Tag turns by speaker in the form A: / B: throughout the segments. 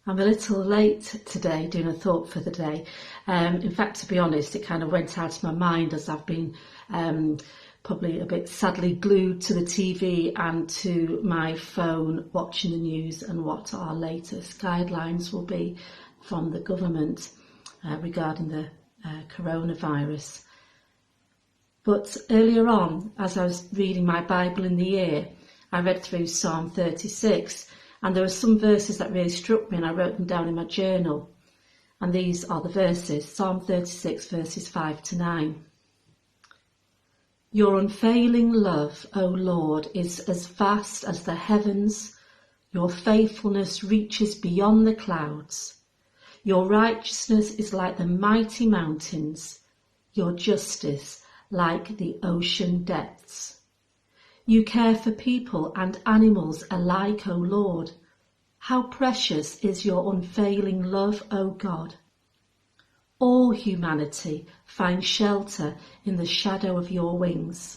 A: I'm a little late today doing a thought for the day. In fact, to be honest, it kind of went out of my mind as I've been probably a bit sadly glued to the TV and to my phone watching the news and what our latest guidelines will be from the government regarding the coronavirus. But earlier on, as I was reading my Bible in the year, I read through Psalm 36, and there were some verses that really struck me, and I wrote them down in my journal. And these are the verses, Psalm 36, verses 5 to 9. Your unfailing love, O Lord, is as vast as the heavens. Your faithfulness reaches beyond the clouds. Your righteousness is like the mighty mountains, your justice like the ocean depths. You care for people and animals alike, O Lord. How precious is your unfailing love, O God. All humanity finds shelter in the shadow of your wings.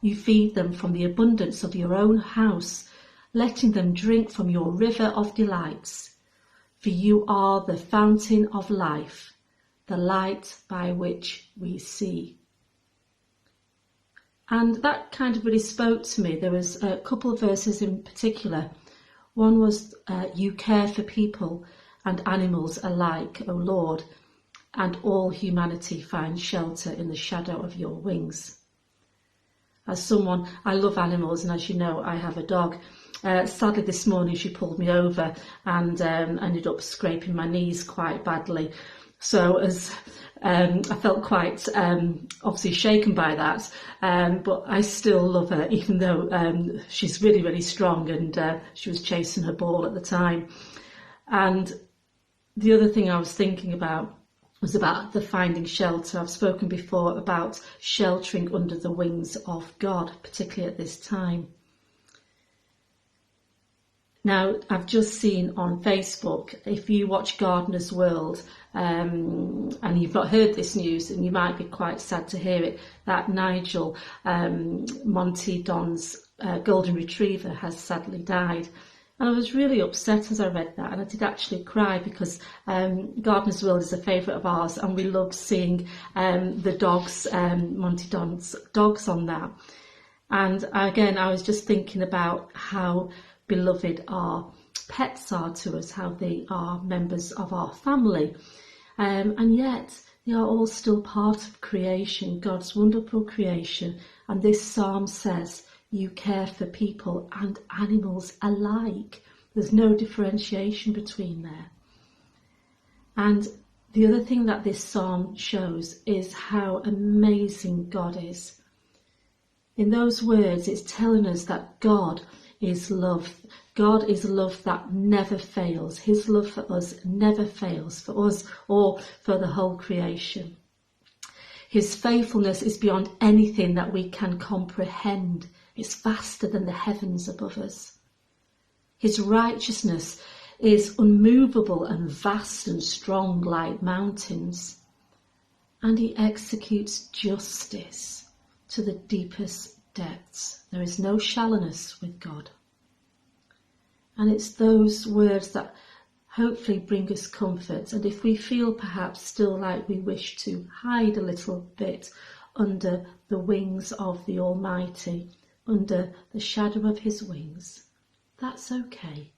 A: You feed them from the abundance of your own house, letting them drink from your river of delights. For you are the fountain of life, the light by which we see. And that kind of really spoke to me. There was a couple of verses in particular. One was, you care for people and animals alike, O Lord, and all humanity finds shelter in the shadow of your wings. As someone, I love animals, and as you know, I have a dog. Sadly, this morning she pulled me over and ended up scraping my knees quite badly. So as I felt quite obviously shaken by that, but I still love her, even though she's really, really strong, and she was chasing her ball at the time. And the other thing I was thinking about was about the finding shelter. I've spoken before about sheltering under the wings of God, particularly at this time. Now, I've just seen on Facebook, if you watch Gardener's World, and you've not heard this news, and you might be quite sad to hear it, that Nigel, Monty Don's golden retriever, has sadly died. And I was really upset as I read that, and I did actually cry, because Gardener's World is a favourite of ours, and we love seeing the dogs, Monty Don's dogs on that. And again, I was just thinking about how beloved our pets are to us, how they are members of our family, and yet they are all still part of creation, God's wonderful creation. And this psalm says you care for people and animals alike. There's no differentiation between there. And the other thing that this psalm shows is how amazing God is. In those words, it's telling us that God is love. God is love that never fails. His love for us never fails, for us or for the whole creation. His faithfulness is beyond anything that we can comprehend. It's vaster than the heavens above us. His righteousness is unmovable and vast and strong like mountains. And he executes justice to the deepest depths. There is no shallowness with God. And it's those words that hopefully bring us comfort. And if we feel perhaps still like we wish to hide a little bit under the wings of the Almighty, under the shadow of his wings, that's okay,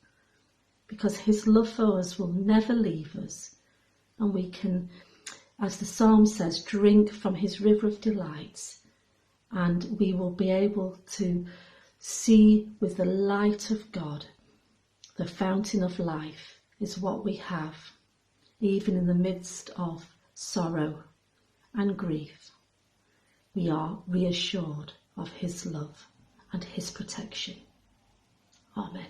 A: because his love for us will never leave us. And we can, as the psalm says, drink from his river of delights. And we will be able to see with the light of God, the fountain of life is what we have, even in the midst of sorrow and grief. We are reassured of his love and his protection. Amen.